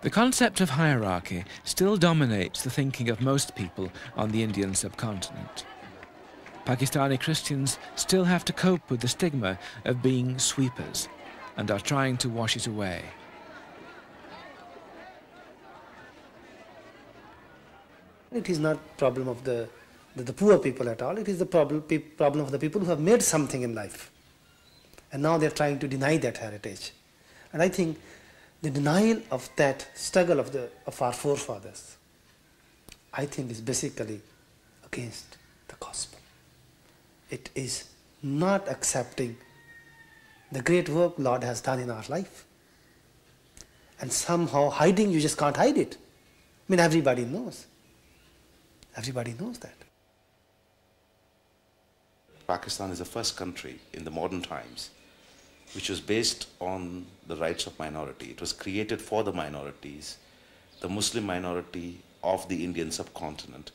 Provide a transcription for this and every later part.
The concept of hierarchy still dominates the thinking of most people on the Indian subcontinent. Pakistani Christians still have to cope with the stigma of being sweepers and are trying to wash it away. It is not a problem of the poor people at all. It is the problem of the people who have made something in life. And now they are trying to deny that heritage. And I think the denial of that struggle of our forefathers, I think, is basically against the gospel. It is not accepting the great work Lord has done in our life. And somehow hiding, you just can't hide it. I mean, everybody knows. Everybody knows that. Pakistan is the first country in the modern times which was based on the rights of minority. It was created for the minorities, the Muslim minority of the Indian subcontinent,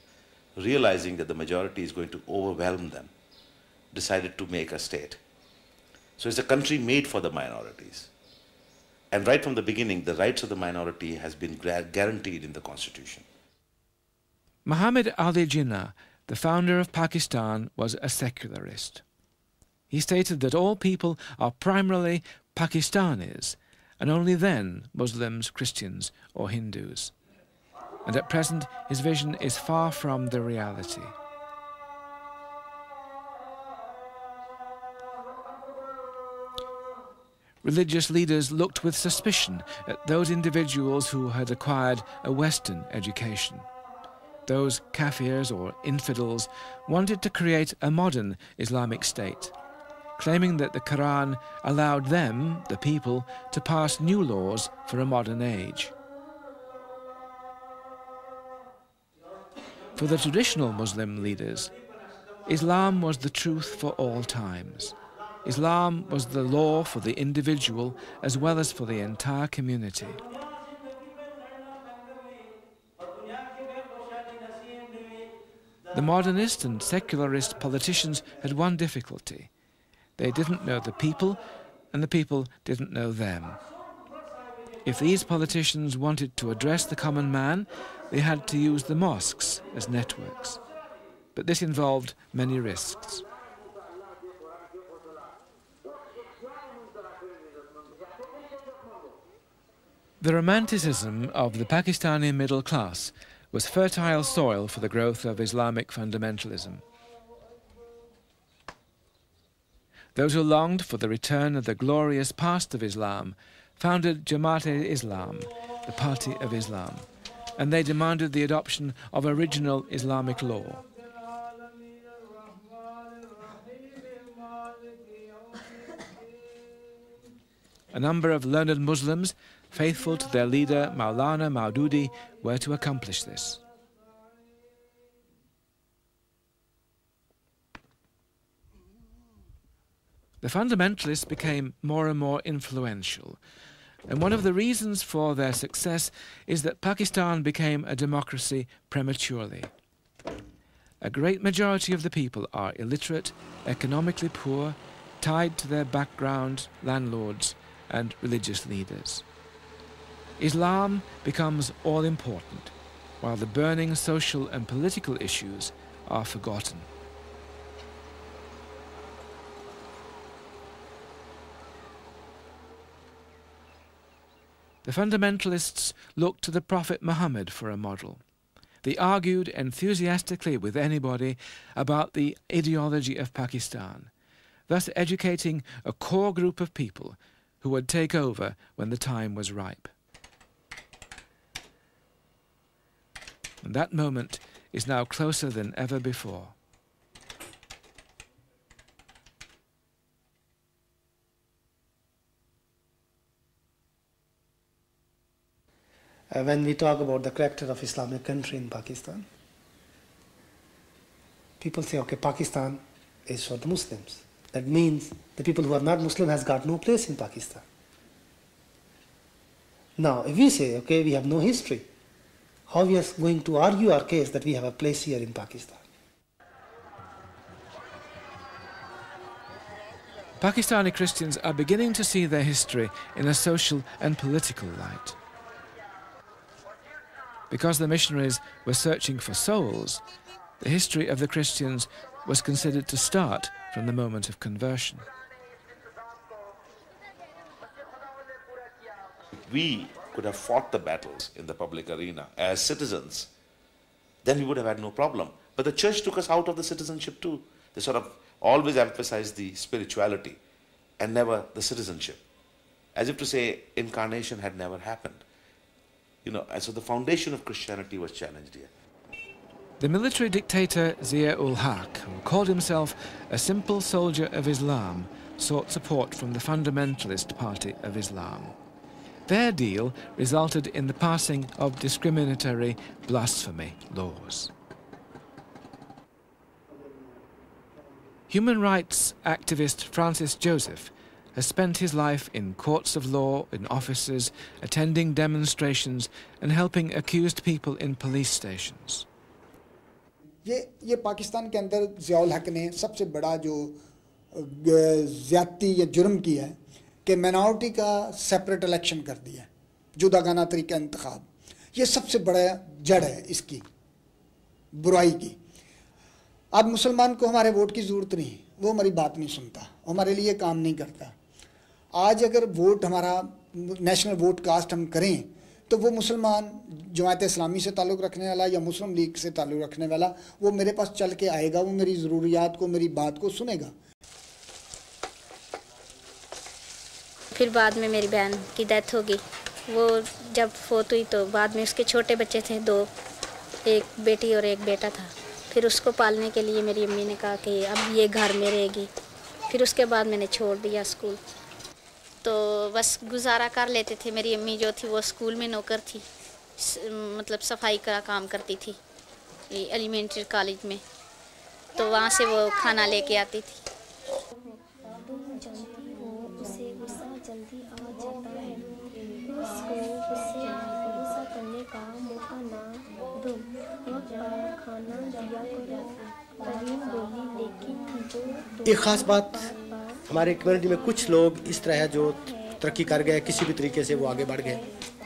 realizing that the majority is going to overwhelm them, decided to make a state. So it's a country made for the minorities. And right from the beginning, the rights of the minority has been guaranteed in the constitution. Muhammad Ali Jinnah, the founder of Pakistan, was a secularist. He stated that all people are primarily Pakistanis, and only then Muslims, Christians or Hindus. And at present his vision is far from the reality. Religious leaders looked with suspicion at those individuals who had acquired a Western education. Those kafirs or infidels wanted to create a modern Islamic state, claiming that the Quran allowed them, the people, to pass new laws for a modern age. For the traditional Muslim leaders, Islam was the truth for all times. Islam was the law for the individual as well as for the entire community. The modernist and secularist politicians had one difficulty. They didn't know the people, and the people didn't know them. If these politicians wanted to address the common man, they had to use the mosques as networks. But this involved many risks. The romanticism of the Pakistani middle class was fertile soil for the growth of Islamic fundamentalism. Those who longed for the return of the glorious past of Islam founded Jamaat-e-Islam, the Party of Islam, and they demanded the adoption of original Islamic law. A number of learned Muslims, faithful to their leader Maulana Maududi, were to accomplish this. The fundamentalists became more and more influential, and one of the reasons for their success is that Pakistan became a democracy prematurely. A great majority of the people are illiterate, economically poor, tied to their background, landlords, and religious leaders. Islam becomes all-important, while the burning social and political issues are forgotten. The fundamentalists looked to the Prophet Muhammad for a model. They argued enthusiastically with anybody about the ideology of Pakistan, thus educating a core group of people who would take over when the time was ripe. And that moment is now closer than ever before. When we talk about the character of Islamic country in Pakistan, people say, okay, Pakistan is for the Muslims. That means the people who are not Muslim has got no place in Pakistan. Now, if we say, okay, we have no history, how we are going to argue our case that we have a place here in Pakistan? Pakistani Christians are beginning to see their history in a social and political light. Because the missionaries were searching for souls, the history of the Christians was considered to start from the moment of conversion. We could have fought the battles in the public arena as citizens, then we would have had no problem. But the church took us out of the citizenship too. They sort of always emphasized the spirituality and never the citizenship, as if to say incarnation had never happened. And so the foundation of Christianity was challenged here. The military dictator Zia-ul-Haq, who called himself a simple soldier of Islam, sought support from the fundamentalist party of Islam. Their deal resulted in the passing of discriminatory blasphemy laws. Human rights activist Francis Joseph has spent his life in courts of law, in offices, attending demonstrations and helping accused people in police stations. ये पाकिस्तान के अंदर ज़िया-उल-हक ने सबसे बड़ा जो ज़्यादती या जुर्म किया है कि माइनॉरिटी का सेपरेट इलेक्शन कर दिया, जुदागाना तरीका इंतखाब। ये सबसे बड़ा जड़ है इसकी बुराई की। अब मुसलमान को हमारे वोट की ज़रूरत नहीं, वो हमारी बात नहीं सुनता, हमारे लिए काम नहीं करता। आज अगर वोट हमारा नेशनल वोट कास्ट हम करें तो वो मुसलमान जमात इस्लामी से ताल्लुक़ रखने वाला या मुस्लिम लीग से ताल्लुक़ रखने वाला वो मेरे पास चल के आएगा, वो मेरी ज़रूरियात को, मेरी बात को सुनेगा। फिर बाद में मेरी बहन की डेथ हो गई। वो जब फोत हुई तो बाद में उसके छोटे बच्चे थे 2, एक बेटी और एक बेटा था। फिर उसको पालने के लिए मेरी अम्मी ने कहा कि अब ये घर में रहेगी। फिर उसके बाद मैंने छोड़ दिया स्कूल, तो बस गुजारा कर लेते थे। मेरी अम्मी जो थी वो स्कूल में नौकर थी, मतलब सफाई का काम करती थी एलिमेंट्री कॉलेज में, तो वहाँ से वो खाना लेके आती थी। एक ख़ास बात हमारे कम्युनिटी में कुछ लोग इस तरह है जो तरक्की कर गए, किसी भी तरीके से वो आगे बढ़ गए,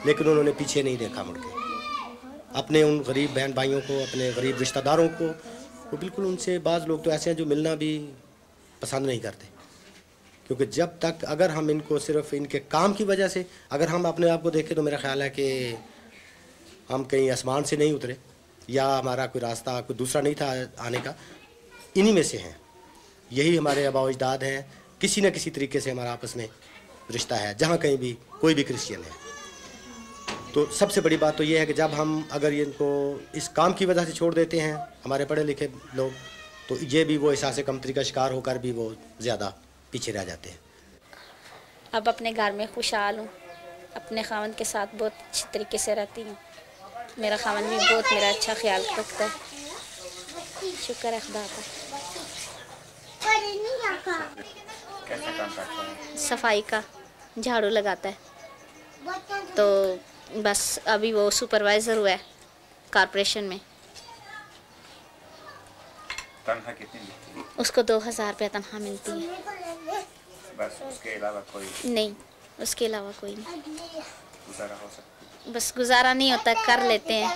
लेकिन उन्होंने पीछे नहीं देखा मुड़ के। अपने उन गरीब बहन भाइयों को, अपने गरीब रिश्तेदारों को, वो बिल्कुल उनसे बाज़ लोग तो ऐसे हैं जो मिलना भी पसंद नहीं करते, क्योंकि जब तक अगर हम इनको सिर्फ इनके काम की वजह से अगर हम अपने आप को देखें तो मेरा ख्याल है कि हम कहीं आसमान से नहीं उतरे या हमारा कोई रास्ता कोई दूसरा नहीं था आने का, इन्हीं में से हैं। यही हमारे आबा अजदाद हैं, किसी न किसी तरीके से हमारा आपस में रिश्ता है, जहाँ कहीं भी कोई भी क्रिश्चियन है। तो सबसे बड़ी बात तो ये है कि जब हम अगर इनको इस काम की वजह से छोड़ देते हैं हमारे पढ़े लिखे लोग, तो ये भी वो एहसास कमतरी का शिकार होकर भी वो ज़्यादा पीछे रह जाते हैं। अब अपने घर में खुशहाल हूँ, अपने खावंद के साथ बहुत अच्छी तरीके से रहती हूँ। मेरा खावंद भी बहुत मेरा अच्छा ख्याल रखता है। शुक्र है खुदा का। कैसा काम करता है? सफाई का, झाड़ू लगाता है। तो बस अभी वो सुपरवाइज़र हुआ है कॉर्पोरेशन में। तनख्वाह कितनी मिलती है? उसको 2000 रुपये तनख्वाह मिलती है। बस उसके अलावा कोई नहीं, उसके अलावा कोई नहीं। गुजारा हो सकता है? बस गुजारा नहीं होता, कर लेते हैं।